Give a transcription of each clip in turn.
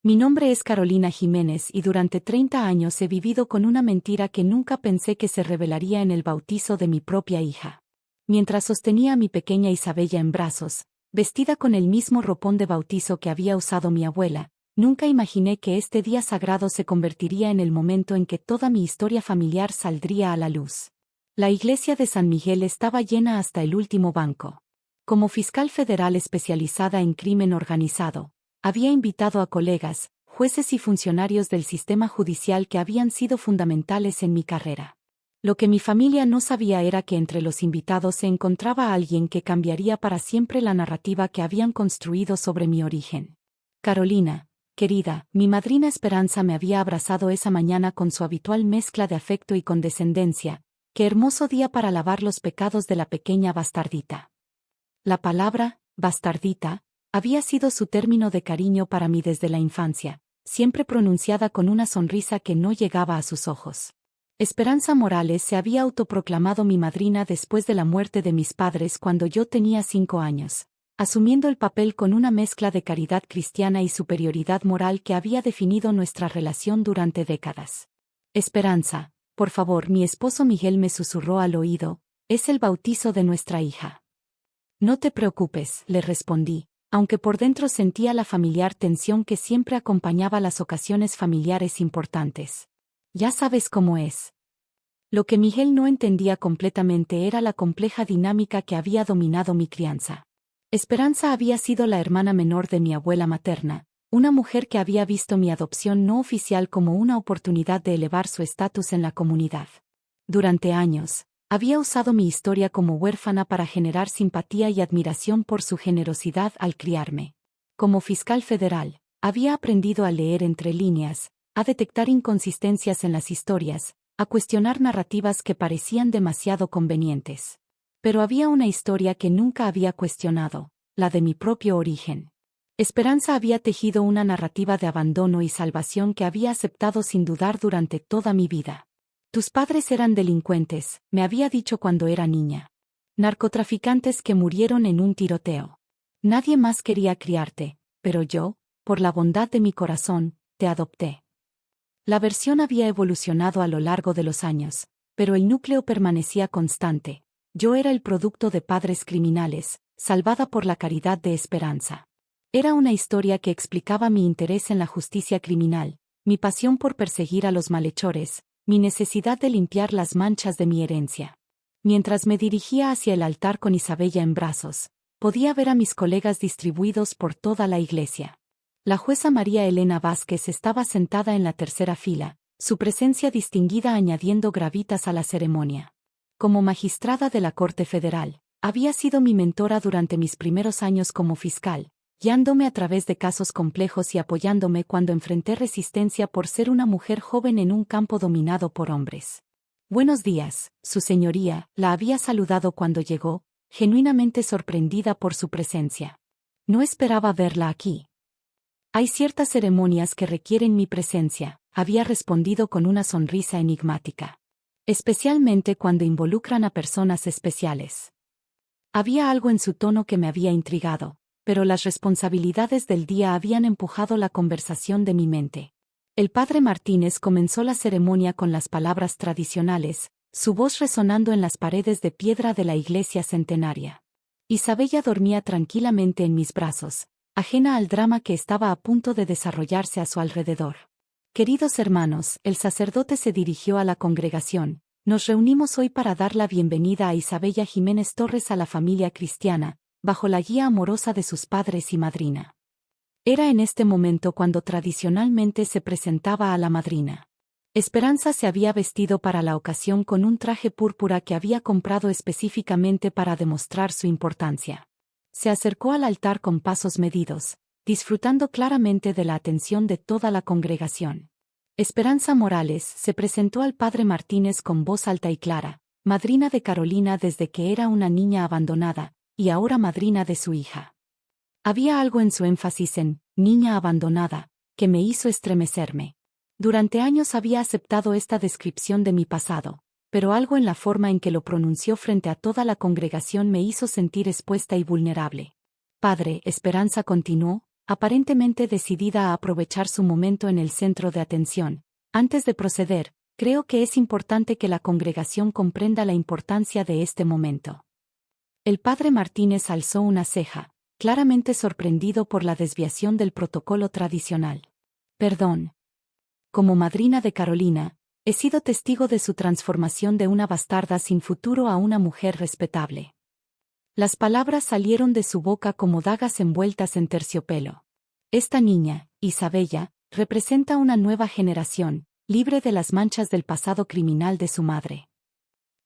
Mi nombre es Carolina Jiménez y durante 30 años he vivido con una mentira que nunca pensé que se revelaría en el bautizo de mi propia hija. Mientras sostenía a mi pequeña Isabella en brazos, vestida con el mismo ropón de bautizo que había usado mi abuela, nunca imaginé que este día sagrado se convertiría en el momento en que toda mi historia familiar saldría a la luz. La iglesia de San Miguel estaba llena hasta el último banco. Como fiscal federal especializada en crimen organizado, había invitado a colegas, jueces y funcionarios del sistema judicial que habían sido fundamentales en mi carrera. Lo que mi familia no sabía era que entre los invitados se encontraba alguien que cambiaría para siempre la narrativa que habían construido sobre mi origen. Carolina, querida, mi madrina Esperanza me había abrazado esa mañana con su habitual mezcla de afecto y condescendencia. Qué hermoso día para lavar los pecados de la pequeña bastardita. La palabra, bastardita, había sido su término de cariño para mí desde la infancia, siempre pronunciada con una sonrisa que no llegaba a sus ojos. Esperanza Morales se había autoproclamado mi madrina después de la muerte de mis padres cuando yo tenía 5 años, asumiendo el papel con una mezcla de caridad cristiana y superioridad moral que había definido nuestra relación durante décadas. Esperanza, por favor, mi esposo Miguel me susurró al oído, es el bautizo de nuestra hija. No te preocupes, le respondí, aunque por dentro sentía la familiar tensión que siempre acompañaba las ocasiones familiares importantes. Ya sabes cómo es. Lo que Miguel no entendía completamente era la compleja dinámica que había dominado mi crianza. Esperanza había sido la hermana menor de mi abuela materna, una mujer que había visto mi adopción no oficial como una oportunidad de elevar su estatus en la comunidad. Durante años, había usado mi historia como huérfana para generar simpatía y admiración por su generosidad al criarme. Como fiscal federal, había aprendido a leer entre líneas, a detectar inconsistencias en las historias, a cuestionar narrativas que parecían demasiado convenientes. Pero había una historia que nunca había cuestionado, la de mi propio origen. Esperanza había tejido una narrativa de abandono y salvación que había aceptado sin dudar durante toda mi vida. Tus padres eran delincuentes, me había dicho cuando era niña. Narcotraficantes que murieron en un tiroteo. Nadie más quería criarte, pero yo, por la bondad de mi corazón, te adopté. La versión había evolucionado a lo largo de los años, pero el núcleo permanecía constante. Yo era el producto de padres criminales, salvada por la caridad de Esperanza. Era una historia que explicaba mi interés en la justicia criminal, mi pasión por perseguir a los malhechores, mi necesidad de limpiar las manchas de mi herencia. Mientras me dirigía hacia el altar con Isabella en brazos, podía ver a mis colegas distribuidos por toda la iglesia. La jueza María Elena Vázquez estaba sentada en la tercera fila, su presencia distinguida añadiendo gravitas a la ceremonia. Como magistrada de la Corte Federal, había sido mi mentora durante mis primeros años como fiscal, guiándome a través de casos complejos y apoyándome cuando enfrenté resistencia por ser una mujer joven en un campo dominado por hombres. Buenos días, su señoría, la había saludado cuando llegó, genuinamente sorprendida por su presencia. No esperaba verla aquí. Hay ciertas ceremonias que requieren mi presencia, había respondido con una sonrisa enigmática. Especialmente cuando involucran a personas especiales. Había algo en su tono que me había intrigado, pero las responsabilidades del día habían empujado la conversación de mi mente. El padre Martínez comenzó la ceremonia con las palabras tradicionales, su voz resonando en las paredes de piedra de la iglesia centenaria. Isabella dormía tranquilamente en mis brazos, ajena al drama que estaba a punto de desarrollarse a su alrededor. Queridos hermanos, el sacerdote se dirigió a la congregación. Nos reunimos hoy para dar la bienvenida a Isabella Jiménez Torres a la familia cristiana, bajo la guía amorosa de sus padres y madrina. Era en este momento cuando tradicionalmente se presentaba a la madrina. Esperanza se había vestido para la ocasión con un traje púrpura que había comprado específicamente para demostrar su importancia. Se acercó al altar con pasos medidos, disfrutando claramente de la atención de toda la congregación. Esperanza Morales se presentó al padre Martínez con voz alta y clara, madrina de Carolina desde que era una niña abandonada, y ahora madrina de su hija. Había algo en su énfasis en niña abandonada, que me hizo estremecerme. Durante años había aceptado esta descripción de mi pasado, pero algo en la forma en que lo pronunció frente a toda la congregación me hizo sentir expuesta y vulnerable. Padre, Esperanza continuó, aparentemente decidida a aprovechar su momento en el centro de atención. Antes de proceder, creo que es importante que la congregación comprenda la importancia de este momento. El padre Martínez alzó una ceja, claramente sorprendido por la desviación del protocolo tradicional. Perdón. Como madrina de Carolina, he sido testigo de su transformación de una bastarda sin futuro a una mujer respetable. Las palabras salieron de su boca como dagas envueltas en terciopelo. Esta niña, Isabella, representa una nueva generación, libre de las manchas del pasado criminal de su madre.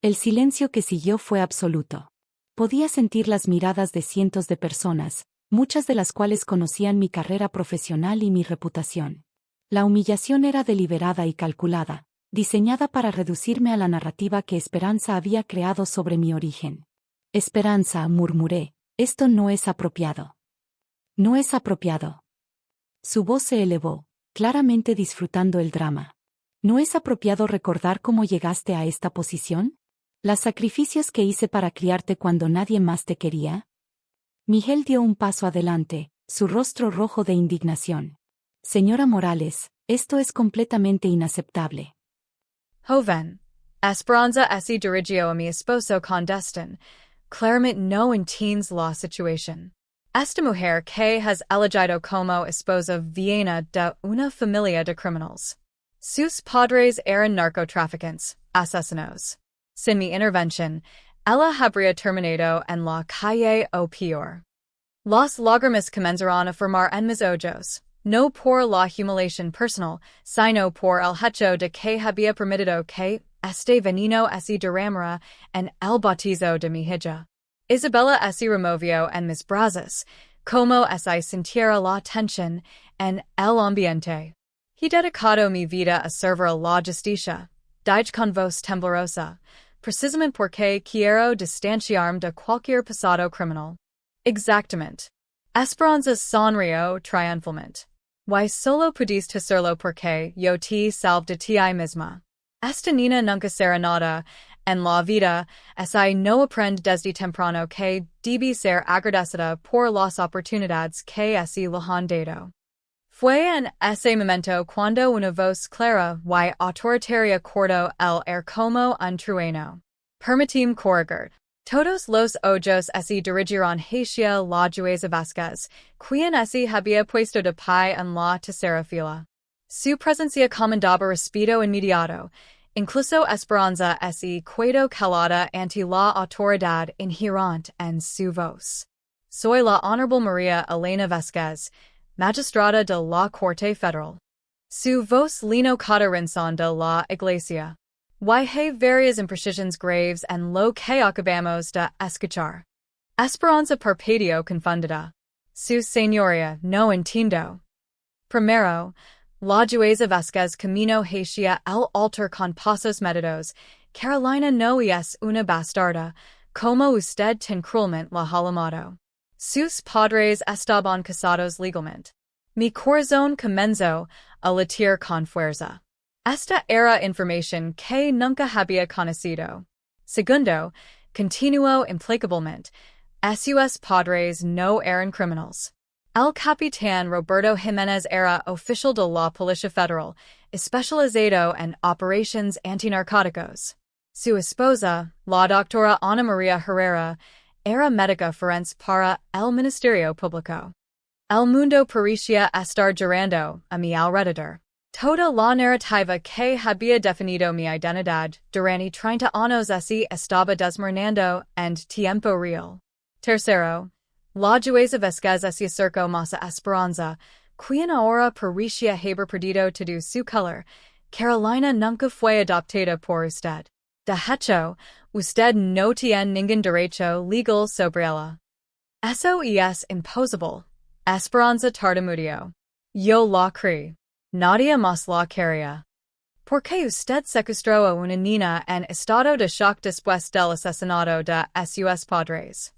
El silencio que siguió fue absoluto. Podía sentir las miradas de cientos de personas, muchas de las cuales conocían mi carrera profesional y mi reputación. La humillación era deliberada y calculada, diseñada para reducirme a la narrativa que Esperanza había creado sobre mi origen. Esperanza, murmuré, esto no es apropiado. No es apropiado. Su voz se elevó, claramente disfrutando el drama. ¿No es apropiado recordar cómo llegaste a esta posición? ¿Los sacrificios que hice para criarte cuando nadie más te quería? Miguel dio un paso adelante, su rostro rojo de indignación. Señora Morales, esto es completamente inaceptable. Joven, Esperanza esse dirigio a mi esposo con destin, claramente no en teens law situation. Esta mujer que has elegido como esposa viene de una familia de criminals. Sus padres eran narcotraficantes, asesinos. Sin mi intervención, ella habría terminado en la calle o peor. Las lágrimas comenzaron a formar en mis ojos, no por la humiliación personal, sino por el hecho de que había permitido que este veneno se derramara en el bautizo de mi hija. Isabella se removió en mis brazos, como se sintiera la tensión en el ambiente. He dedicado mi vida a servir a la justicia, dije con voz temblorosa, precisamente porque quiero distanciarme de cualquier pasado criminal. Exactamente. Esperanza sonrió triunfalmente. Y solo pudiste hacerlo porque yo te salve de ti misma. Esta niña nunca será nada en la vida, no aprende desde temprano que debe ser agradecida por las oportunidades que le han dado. Fue en ese momento cuando una voz clara y autoritaria cortó el como un trueno. Permitime corregir. Todos los ojos se dirigieron hacia la Jueza Vázquez, quien se había puesto de pie en la tercera fila. Su presencia comandaba respeto inmediato. Incluso Esperanza se quedó calada ante la autoridad inherente en su voz. Soy la Honorable María Elena Vázquez, magistrada de la Corte Federal. Su voz lino cada rincón de la iglesia. Hay varias imprecisiones graves en lo que acabamos de escuchar. Esperanza parpadeó confundida. Su señoría no entiendo. Primero, la Jueza Vázquez camino hacia el altar con pasos medidos. Carolina no es una bastarda, como usted tan cruelmente la ha llamado. Sus padres estaban casados legalmente. Mi corazón comenzó a latir con fuerza. Esta era información que nunca había conocido. Segundo, continuó implacablemente. Sus padres no eran criminals. El capitán Roberto Jiménez era oficial de la Policía Federal, especializado en operaciones antinarcóticos. Su esposa, la doctora Ana María Herrera, era médica forense para el Ministerio Público. El mundo parecía estar girando a mi alrededor. Toda la narrativa que había definido mi identidad durante 30 años estaba desmoronando en tiempo real. Tercero, la Jueza Vázquez se acercó más a Esperanza, quien ahora parecía haber perdido todo su color. Carolina nunca fue adoptada por usted. De hecho, usted no tiene ningún derecho legal sobre ella. Eso es imposible. Esperanza tartamudeó. Yo la creí. Nadie más la quería. ¿Por qué usted secuestró a una niña en estado de shock después del asesinato de sus padres?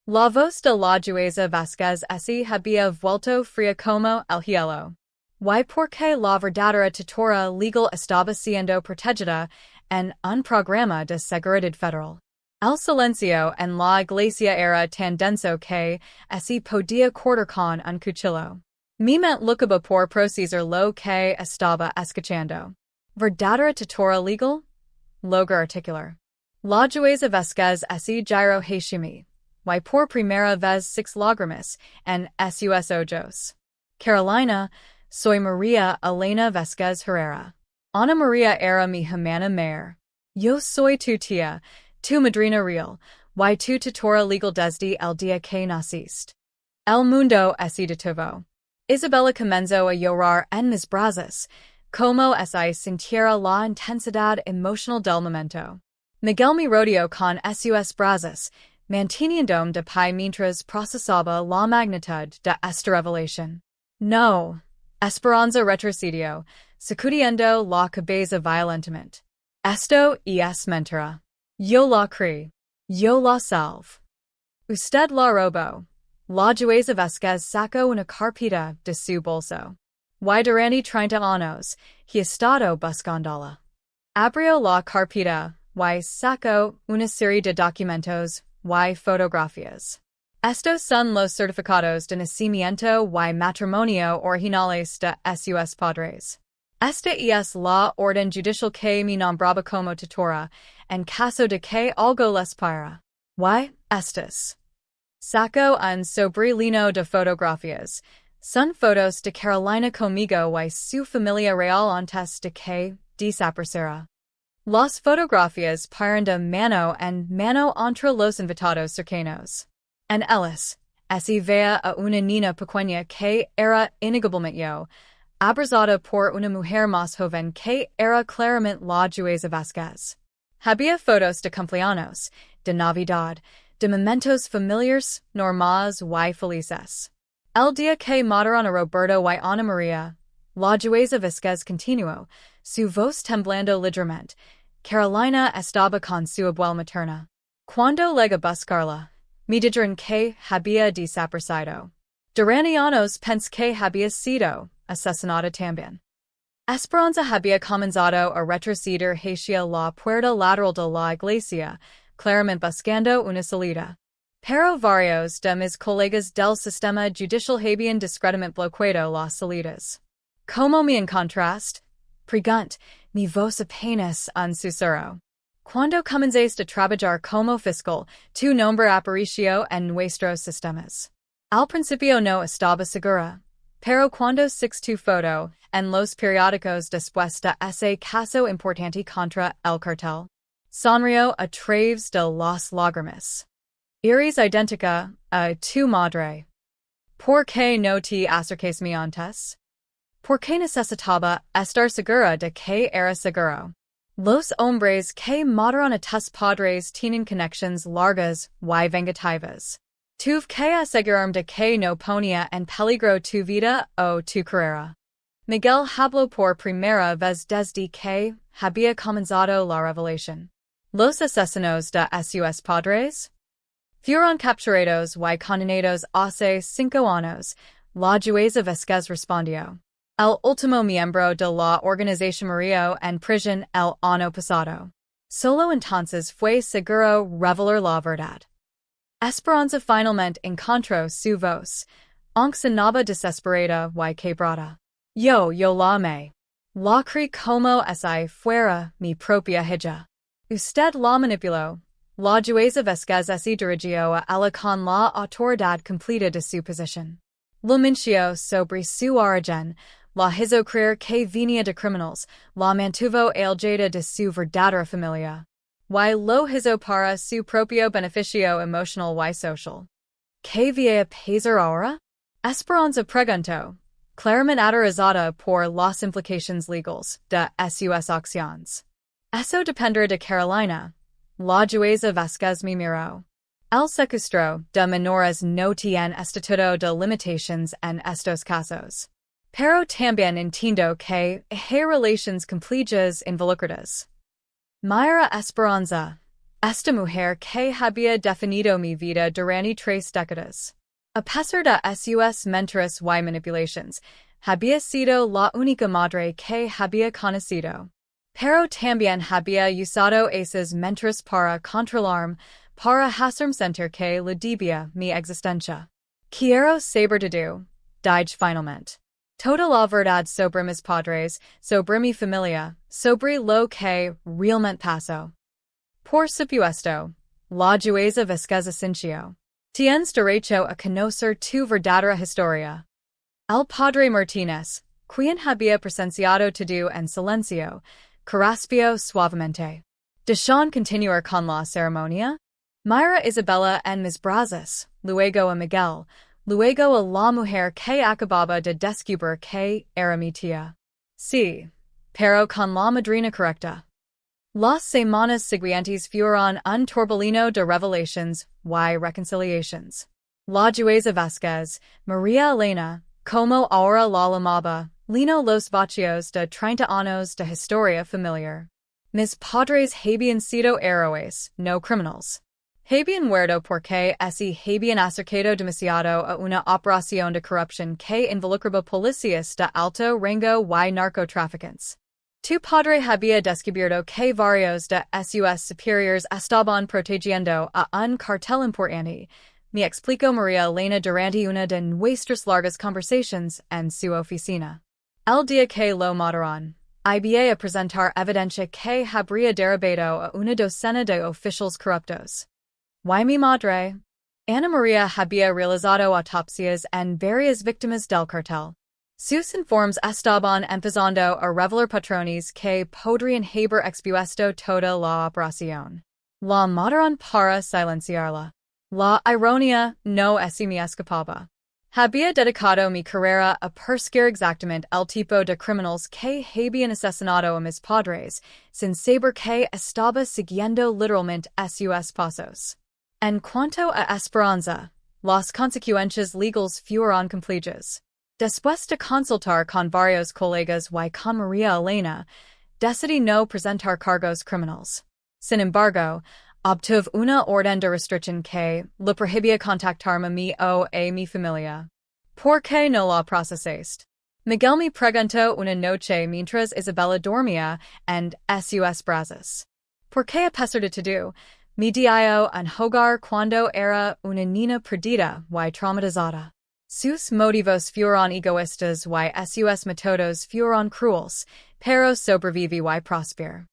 La voz de la Jueza Vázquez había vuelto fría como el hielo. Y porque la verdadera tutora legal estaba siendo protegida en un programa de seguridad federal. El silencio en la iglesia era tan denso que así podía cortar con un cuchillo. Mi mente lucaba por procesar lo que estaba escuchando. Verdadera tutora legal? Logar articular. La jueza Vesquez así giro Hashimi. Y por primera vez 6 lágrimas en sus ojos. Carolina, soy María Elena Vesquez Herrera. Ana María era mi hermana mayor. Yo soy tu tía, tu madrina real, y tu tutora legal desde el día que naciste. El mundo así detuvo. Isabella comenzó a llorar en mis brazos, como si sintiera la intensidad emocional del momento. Miguel me rodeó con sus brazos, manteniéndome de pie mientras procesaba la magnitud de esta revelación. No. Esperanza retrocedió, sacudiendo la cabeza violentamente. Esto es mentira. Yo la creí. Yo la salve. Usted la robó. La jueza Vesquez sacó una carpeta de su bolso. Y durante 30 años, he estado buscándola. Abrió la carpeta, y sacó una serie de documentos, y fotografías. Estos son los certificados de nacimiento y matrimonio originales de sus padres. Esta es la orden judicial que me nombraba como tutora, en caso de que algo les para. Y estas. Saco un sobrelino de fotografías. Son fotos de Carolina conmigo y su familia real antes de que desapareciera. Las fotografías paran de mano en mano entre los invitados cercanos. En ellas, así veía a una niña pequeña que era innegablemente yo, abrazada por una mujer más joven que era claramente la jueza Vesquez. Había fotos de cumpleaños, de Navidad, de momentos familiares, normales y felices. El día que mataron a Roberto y Ana María, la jueza Vesquez continuó, su voz temblando ligeramente. Carolina estaba con su abuela materna. Cuando llegué a buscarla, me dijeron que había desaparecido. Durante años pensé que había sido asesinada también. Esperanza había comenzado a retroceder hacia la puerta lateral de la iglesia, claramente buscando una salida. Pero varios de mis colegas del sistema judicial habían discretamente bloqueado las salidas. ¿Cómo me encontraste? Pregunt, mi voz apenas un susurro. Cuando comenzaste a trabajar como fiscal, tu nombre apareció en nuestros sistemas. Al principio no estaba segura, pero cuando six tu foto en los periódicos después de ese caso importante contra el cartel, sonrió a través de las lágrimas. Eres idéntica a tu madre. ¿Por qué no te acercaste antes? ¿Por qué necesitaba estar segura de que era seguro? Los hombres que mataron a tus padres tienen conexiones largas y vengativas. Tuve que asegurarme de que no ponía en peligro tu vida o tu carrera. Miguel habló por primera vez desde que había comenzado la revelación. Los asesinos de sus padres fueron capturados y condenados hace 5 años, la jueza Vesquez respondió. El último miembro de la organización murió en prisión el año pasado. Solo entonces fue seguro revelar la verdad. Esperanza finalmente encontró su voz, aunque sonaba desesperada y quebrada. Yo la amé. La creí como si fuera mi propia hija. Usted la manipuló. La jueza Vesquez se dirigió a ella con la autoridad completa de su posición. Lo mintió sobre su origen, la hizo creer que venía de criminals, la mantuvo alejada de su verdadera familia. Y lo hizo para su propio beneficio emocional y social. ¿Qué vía pasar ahora? Esperanza preguntó, claramente aterrorizada por las implicaciones legales de sus acciones. Eso dependerá de Carolina. La jueza Vesquez me miró. El secuestro de menores no tiene estatuto de limitations en estos casos. Pero también entiendo que hay relaciones complejas involucradas. Mayra Esperanza, esta mujer que había definido mi vida durante 3 décadas. A pesar de sus mentiras y manipulaciones, había sido la única madre que había conocido. Pero también había usado esas mentiras para controlarme, para hacerme sentir que la debía mi existencia. Quiero saber todo, dije finalmente. Toda la verdad sobre mis padres, sobre mi familia, sobre lo que realmente pasó. Por supuesto, la jueza Vázquez Asencio. Tienes derecho a conocer tu verdadera historia. El padre Martínez, quien había presenciado todo en silencio, carraspeó suavemente. ¿Desean continuar con la ceremonia? Mira Isabella en mis brazos, luego a Miguel, luego a la mujer que acababa de descubrir que era mi tía. Sí, pero con la madrina correcta. Las semanas siguientes fueron un torbellino de revelations y reconciliations. La jueza Vázquez, María Elena, como ahora la llamaba, llenó los vacíos de 30 años de historia familiar. Mis padres habían sido héroes, no criminals. Habían muerto porque así habían acercado demasiado a una operación de corrupción que involucraba policías de alto rango y narcotraficantes. Tu padre había descubierto que varios de sus superiores estaban protegiendo a un cartel importante, me explicó María Elena durante una de nuestras largas conversaciones en su oficina. El día que lo mataron, iba a presentar evidencia que habría derribado a una docena de oficiales corruptos. Y mi madre, Ana María había realizado autopsias en varias víctimas del cartel. Sus informes estaban empezando a revelar patrones que podrían haber expuesto toda la operación. La mataron para silenciarla. La ironía no es si me escapaba. Había dedicado mi carrera a perseguir exactamente el tipo de criminals que habían asesinado a mis padres, sin saber que estaba siguiendo literalmente sus pasos. En cuanto a Esperanza, las consecuencias legales fueron complejas. Después de consultar con varios colegas y con María Elena, decidí no presentar cargos criminales. Sin embargo, obtuve una orden de restricción que le prohibía contactarme a mí o a mi familia. ¿Por qué no la procesaste? Miguel me preguntó una noche mientras Isabella dormía en sus brazos. ¿Por qué a pesar de todo, me dio en hogar cuando era una niña perdida y traumatizada? Sus motivos fueron egoístas y sus métodos fueron crueles, pero sobreviví y prosperé.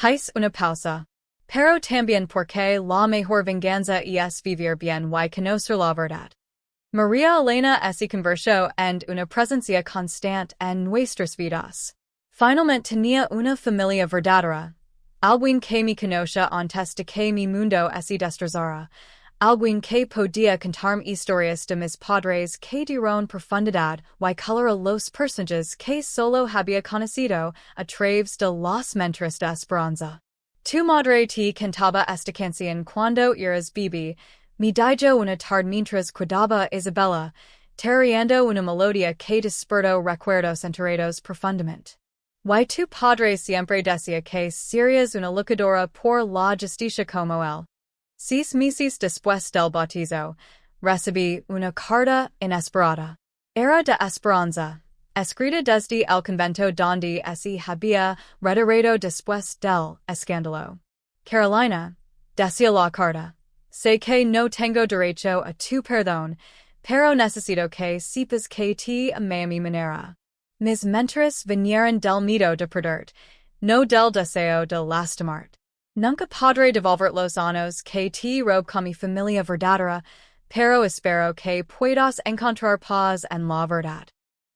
Hice una pausa. Pero también porque la mejor venganza es vivir bien y conocer la verdad. María Elena se convirtió en una presencia constante en nuestras vidas. Finalmente tenía una familia verdadera. Alguien que me conocía antes de que mi mundo se destrozara. Alguien que podía contarme historias de mis padres que dieron profundidad y color a los personajes que solo había conocido a través de las mentiras de Esperanza. Tu madre te cantaba esta canción cuando eras bebé, me dijo una tarde mientras cuidaba Isabella, tarareando una melodía que despertó recuerdos enterrados profundamente. Y tu padre siempre decía que serías una luchadora por la justicia como él. 6 meses después del bautizo, recibí una carta inesperada. Era de Esperanza, escrita desde el convento donde se había retirado después del escándalo. Carolina, decía la carta, sé que no tengo derecho a tu perdón, pero necesito que sepas que te amé a mi manera. Mis mentiras vinieron del miedo de perderte, no del deseo de lastimarte. Nunca podré devolver los años que te robé con mi familia verdadera, pero espero que puedas encontrar paz en la verdad.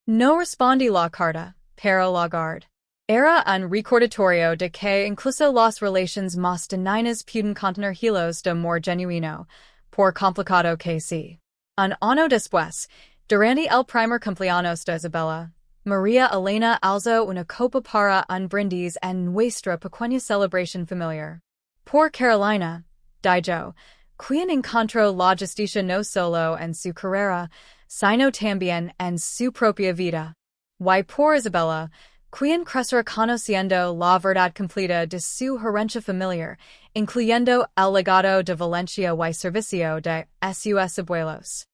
No respondí la carta, pero la guardé. Era un recordatorio de que incluso las relaciones más dañinas pueden contener hilos de amor genuino, por complicado que sea. Un año después, durante el primer cumpleaños de Isabella, María Elena alzó una copa para un brindis en nuestra pequeña celebración familiar. Por Carolina, dijo, quien encontró la justicia no solo en su carrera, sino también en su propia vida. Y por Isabella, quien crecerá conociendo la verdad completa de su herencia familiar, incluyendo el legado de Valencia y servicio de sus abuelos.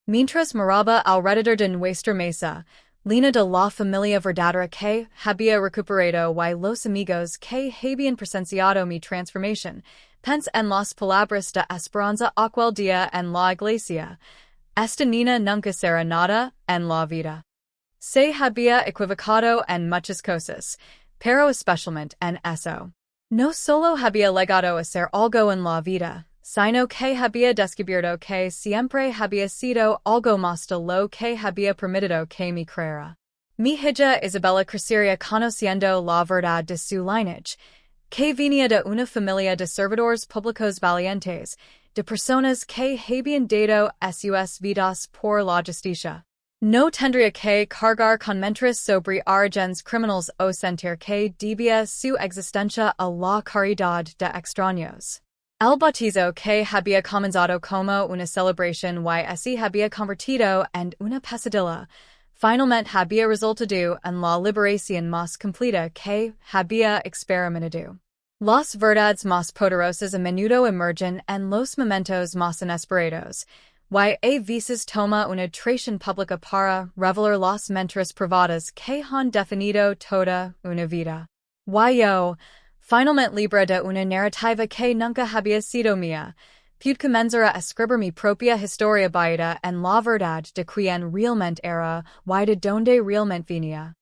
Mientras moraba alrededor de nuestra mesa, Lina de la familia verdadera que había recuperado y los amigos que habían presenciado mi transformación, pens en las palabras de esperanza aquel día en la iglesia. Esta niña nunca será nada en la vida. Se había equivocado en muchas cosas, pero especialmente en eso. No solo había legado a ser algo en la vida, sino que había descubierto que siempre había sido algo más de lo que había permitido que me creara. Mi hija Isabella crecería conociendo la verdad de su lineage, que venía de una familia de servidores públicos valientes, de personas que habían dado sus vidas por la justicia. No tendría que cargar con mentiras sobre orígenes criminales o sentir que debía su existencia a la caridad de extraños. El bautizo que había comenzado como una celebración y así había convertido en una pesadilla, finalmente había resultado en la liberación más completa que había experimentado. Las verdades más poderosas a menudo emergen en los momentos más inesperados, y a veces toma una traición pública para revelar las mentiras privadas que han definido toda una vida. Y yo, finalmente libre de una narrativa que nunca había sido mía, pude comenzar a escribir mi propia historia basada en la verdad de quien realmente era y de donde realmente venía.